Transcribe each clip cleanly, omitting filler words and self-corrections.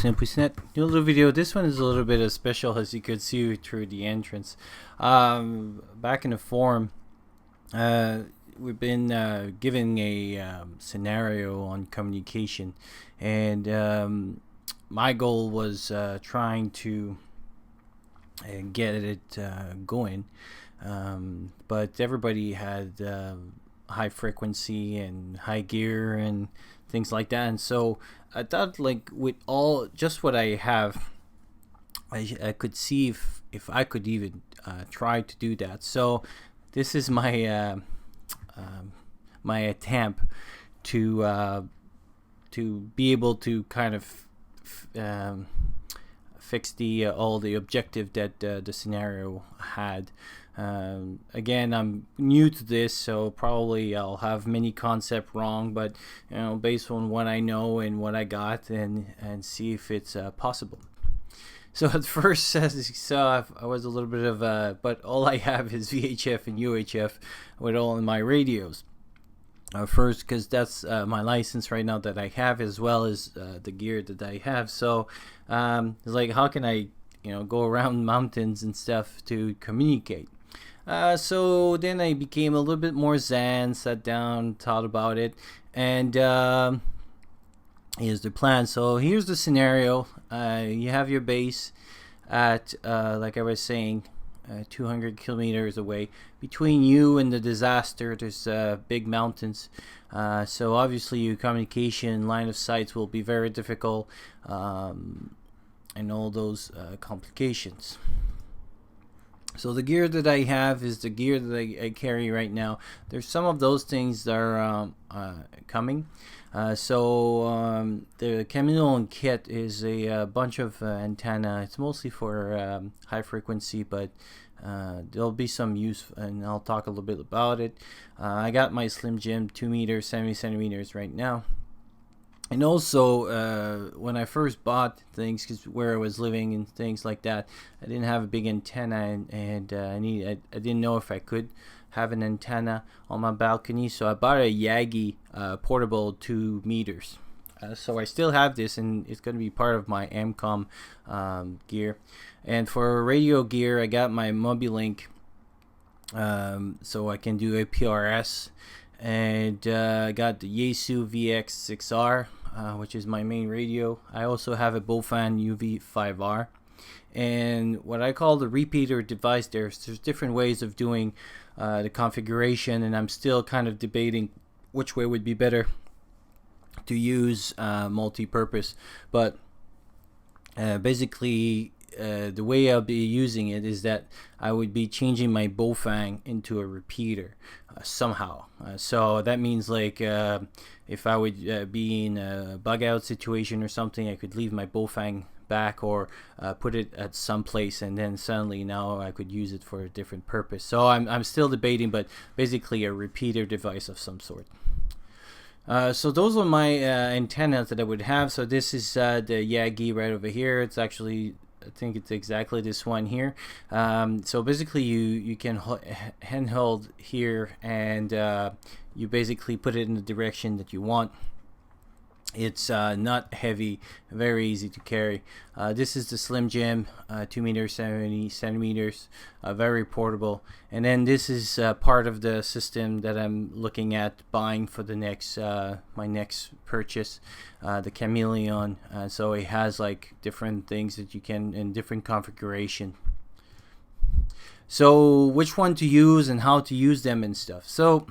Simply Snet. New little video. This one is a little bit of special, as you could see through the entrance. Back in the forum, we've been giving a scenario on communication, and my goal was trying to get it going, but everybody had high frequency and high gear and things like that, and so I thought, like, with all just what I have, I could see if I could even try to do that. So this is my my attempt to be able to kind of fix the all the objective that the scenario had. Again, I'm new to this, so probably I'll have many concepts wrong, but based on what I know and what I got, and see if it's possible. So at first, as you saw, I was a little bit of but all I have is VHF and UHF with all of my radios. First, because that's my license right now that I have, as well as the gear that I have. So it's like, how can I go around mountains and stuff to communicate? So then I became a little bit more zen, sat down, thought about it, and here's the plan. So here's the scenario. You have your base at, like I was saying, 200 kilometers away. Between you and the disaster, there's big mountains. So obviously your communication line of sight will be very difficult, and all those complications. So the gear that I have is the gear that I carry right now. There's some of those things that are coming. So the Chameleon kit is a bunch of antenna. It's mostly for high frequency, but there'll be some use, and I'll talk a little bit about it. I got my Slim Jim 2 meters, 70 centimeters right now. And also, when I first bought things, because where I was living and things like that, I didn't have a big antenna, and I didn't know if I could have an antenna on my balcony, so I bought a Yagi portable 2 meters. So I still have this, and it's going to be part of my AMCOM gear. And for radio gear, I got my Mobilink, so I can do a PRS. And I got the Yaesu VX6R, which is my main radio. I also have a Bofan UV5R, and what I call the repeater device. There's different ways of doing the configuration, and I'm still kind of debating which way would be better to use multi-purpose. But basically, the way I'll be using it is that I would be changing my Bofang into a repeater somehow. So that means, like, if I would be in a bug out situation or something, I could leave my Bofang back, or put it at some place, and then suddenly now I could use it for a different purpose. So I'm still debating, but basically a repeater device of some sort. So those are my antennas that I would have. So this is the Yagi right over here. It's actually, I think it's exactly this one here. So basically you can handheld here, and you basically put it in the direction that you want. It's not heavy, very easy to carry. This is the Slim Jim 2 meters, 70 centimeters, very portable. And then this is part of the system that I'm looking at buying for the next my next purchase, the Chameleon. So it has like different things that you can in different configuration. So which one to use and how to use them and stuff. So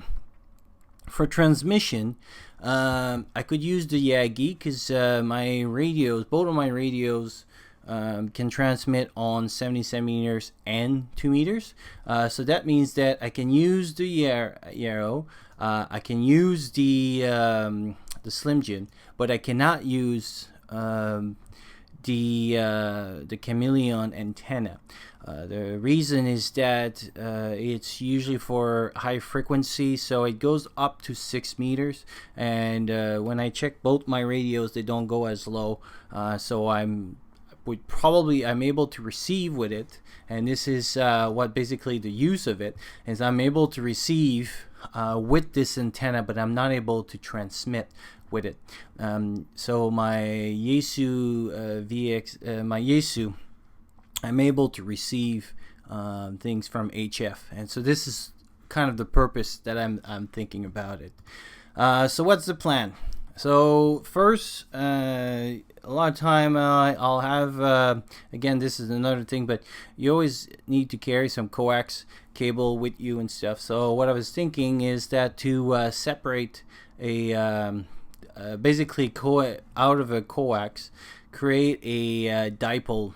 for transmission, I could use the Yagi, because my radios, both of my radios, can transmit on 70 centimeters and 2 meters. So that means that I can use the Yarrow, I can use the Slim Jim, but I cannot use the Chameleon antenna. The reason is that it's usually for high frequency, so it goes up to 6 meters, and when I check both my radios, they don't go as low. So I'm able to receive with it, and this is what basically the use of it is. I'm able to receive with this antenna, but I'm not able to transmit with it. So my Yaesu my Yaesu, I'm able to receive things from HF, and so this is kind of the purpose that I'm thinking about it. So what's the plan? So first, a lot of time I'll have, again, this is another thing, but you always need to carry some coax cable with you and stuff. So what I was thinking is that to separate a basically out of a coax, create a dipole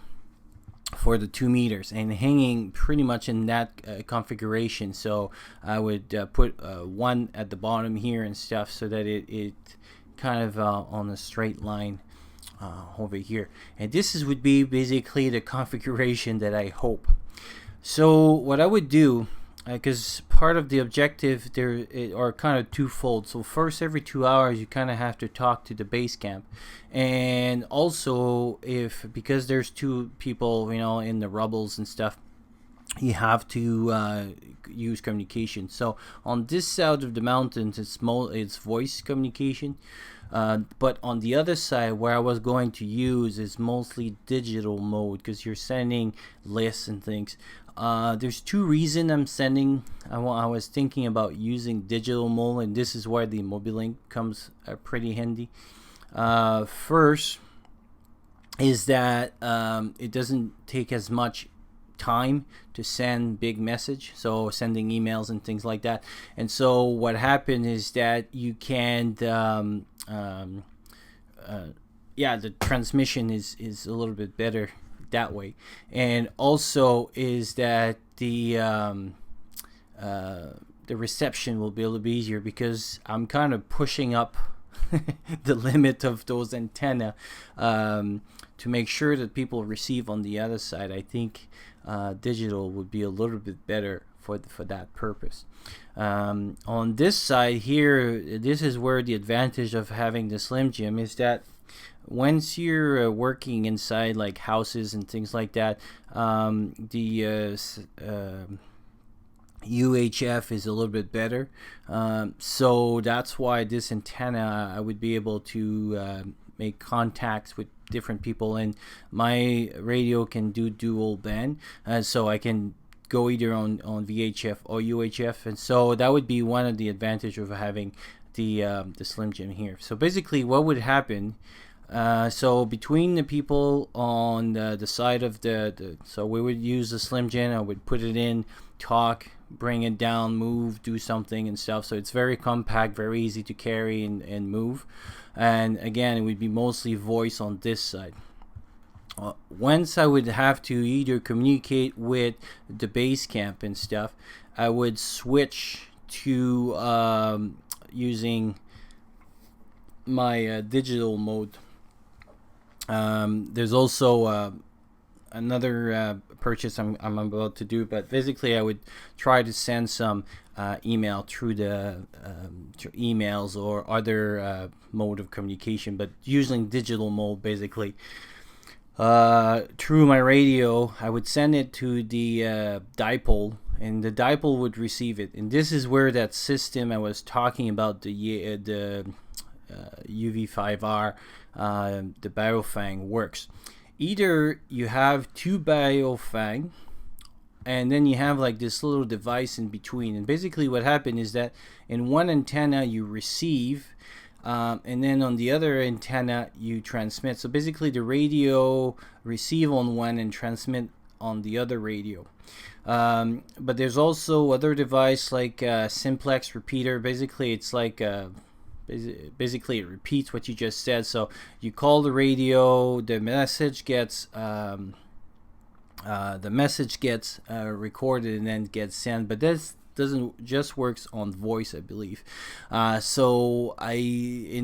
for the 2 meters and hanging pretty much in that configuration. So I would put one at the bottom here and stuff, so that it kind of on a straight line over here, and this would be basically the configuration that I hope. So what I would do, because part of the objective there are kind of twofold. So first, every 2 hours you kind of have to talk to the base camp, and also because there's 2 people, you know, in the rubbles and stuff, you have to use communication. So on this side of the mountains, it's voice communication, but on the other side, where I was going to use is mostly digital mode, because you're sending lists and things. There's 2 reasons I'm sending. I was thinking about using digital mode, and this is where the Mobilink comes pretty handy. First is that it doesn't take as much time to send big message, so sending emails and things like that. And so what happened is that you can the transmission is a little bit better that way, and also is that the reception will be a little bit easier, because I'm kind of pushing up the limit of those antenna to make sure that people receive on the other side. I think digital would be a little bit better for that purpose. On this side here, this is where the advantage of having the Slim Jim is that once you're working inside like houses and things like that, the UHF is a little bit better. So that's why this antenna, I would be able to make contacts with different people, and my radio can do dual band, so I can go either on VHF or UHF, and so that would be one of the advantages of having the Slim Jim here. So basically what would happen, so between the people on the side of so we would use the Slim Jim, I would put it in, talk, bring it down, move, do something and stuff. So it's very compact, very easy to carry and move. And again, it would be mostly voice on this side. Once I would have to either communicate with the base camp and stuff, I would switch to using my digital mode. There's also another purchase I'm about to do, but basically I would try to send some email through the through emails or other mode of communication, but using digital mode basically. Through my radio, I would send it to the dipole, and the dipole would receive it. And this is where that system I was talking about, the UV5R, the Biofang, works. Either you have 2 Biofang, and then you have like this little device in between. And basically what happened is that in one antenna you receive, and then on the other antenna you transmit. So basically the radio receive on one and transmit on the other radio. But there's also other device like simplex repeater. Basically it's like basically it repeats what you just said. So you call the radio, the message gets recorded and then gets sent. But this doesn't just works on voice, I believe. And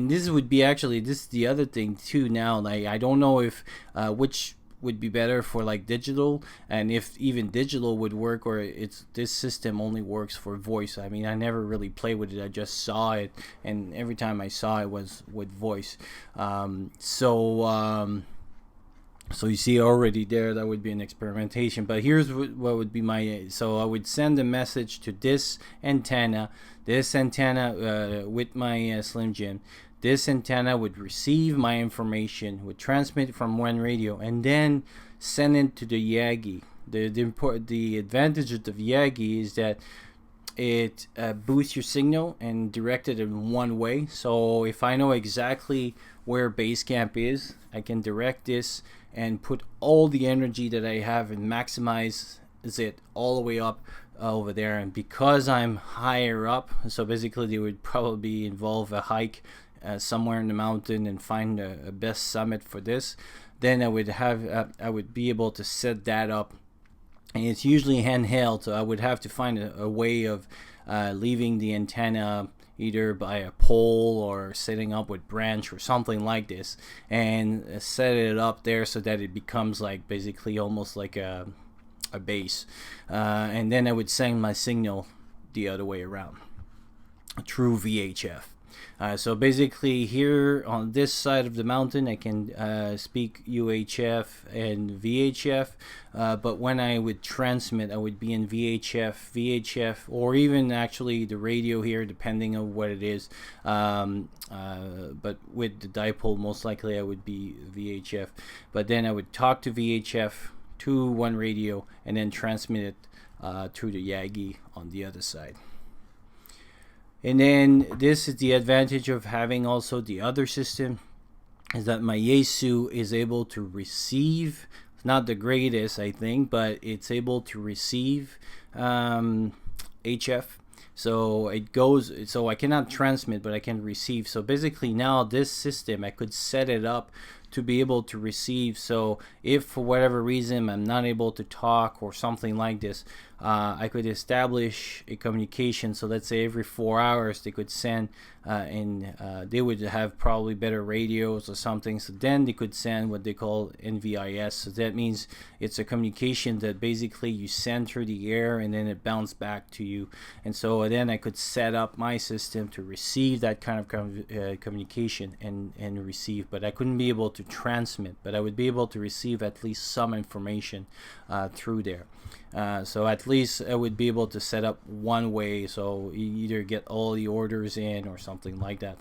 this would be actually, this is the other thing too now, like I don't know if which would be better for like digital, and if even digital would work, or this system only works for voice. I mean, I never really played with it, I just saw it, and every time I saw it was with voice. So you see already there, that would be an experimentation. But here's what would be my, so I would send a message to this antenna with my Slim Jim. this antenna would receive my information, would transmit from one radio, and then send it to the Yagi. The advantage of the Yagi is that it boosts your signal and direct it in one way. So if I know exactly where base camp is, I can direct this and put all the energy that I have and maximize it all the way up over there. And because I'm higher up, so basically they would probably involve a hike somewhere in the mountain and find a best summit for this, then I would be able to set that up. And it's usually handheld, so I would have to find a way of leaving the antenna either by a pole or setting up with branch or something like this, and set it up there so that it becomes like basically almost like a base. And then I would send my signal the other way around through VHF. So basically here on this side of the mountain I can speak UHF and VHF, but when I would transmit I would be in VHF, or even actually the radio here depending on what it is, but with the dipole most likely I would be VHF, but then I would talk to VHF to one radio and then transmit it through the Yagi on the other side. And then this is the advantage of having also the other system, is that my Yaesu is able to receive, not the greatest I think, but it's able to receive HF. So it goes, so I cannot transmit, but I can receive. So basically now this system, I could set it up to be able to receive. So if for whatever reason I'm not able to talk or something like this, I could establish a communication. So let's say every 4 hours they could send and they would have probably better radios or something, so then they could send what they call NVIS. So that means it's a communication that basically you send through the air and then it bounces back to you. And so then I could set up my system to receive that kind of communication and receive, but I couldn't be able to transmit, but I would be able to receive at least some information through there. So at least I would be able to set up one way, so you either get all the orders in or something like that.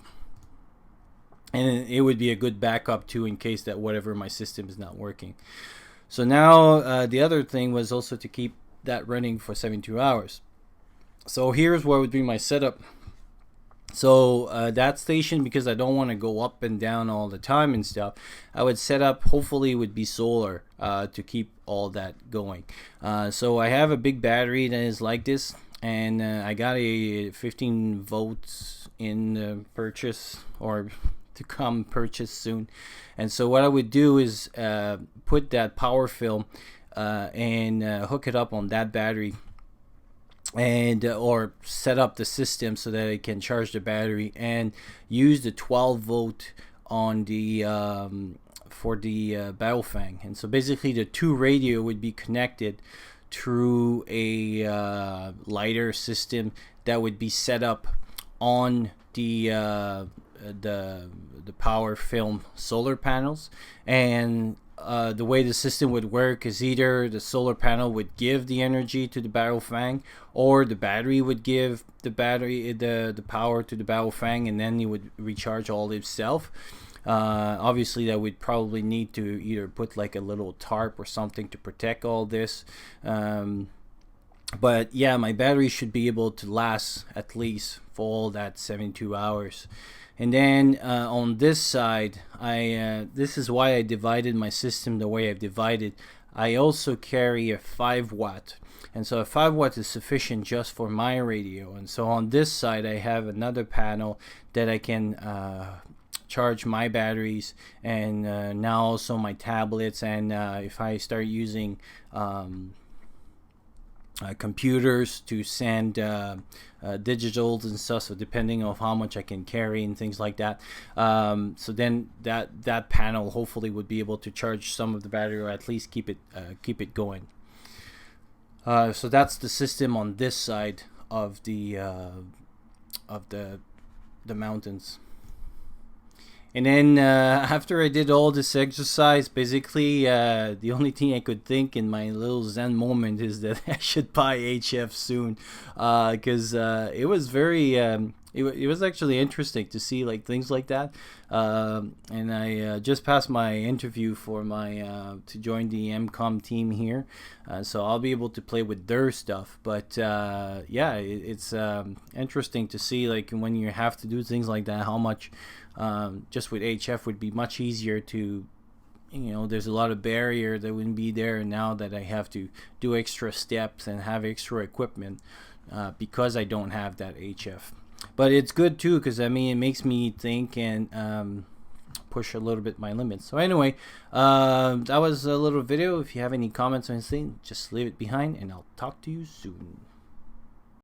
And it would be a good backup too in case that whatever my system is not working. So now the other thing was also to keep that running for 72 hours. So here's what would be my setup. So that station, because I don't want to go up and down all the time and stuff, I would set up, hopefully it would be solar to keep all that going. So I have a big battery that is like this, and I got a 15 volts in purchase, or to come purchase soon. And so what I would do is put that power film and hook it up on that battery, and or set up the system so that it can charge the battery, and use the 12 volt on the for the Baofeng. And so basically the two radio would be connected through a lighter system that would be set up on the power film solar panels. And the way the system would work is either the solar panel would give the energy to the Baofeng, or the battery would give the power to the Baofeng, and then he would recharge all himself. Obviously that would probably need to either put like a little tarp or something to protect all this, but yeah, my battery should be able to last at least for all that 72 hours. And then on this side, this is why I divided my system the way I've divided. I also carry a 5 watt, and so a 5 watt is sufficient just for my radio. And so on this side I have another panel that I can charge my batteries, and now also my tablets, and if I start using computers to send digitals and stuff, so depending on how much I can carry and things like that, so then that panel hopefully would be able to charge some of the battery, or at least keep it going. So that's the system on this side of the mountains. And then after I did all this exercise, basically the only thing I could think in my little Zen moment is that I should buy HF soon, because it was very it was actually interesting to see like things like that. And I just passed my interview for my to join the MCOM team here, so I'll be able to play with their stuff. But yeah, it's interesting to see like when you have to do things like that, how much just with HF would be much easier to, there's a lot of barrier that wouldn't be there now that I have to do extra steps and have extra equipment because I don't have that HF. But it's good too, because I mean it makes me think and push a little bit my limits. So anyway, that was a little video. If you have any comments or anything, just leave it behind, and I'll talk to you soon.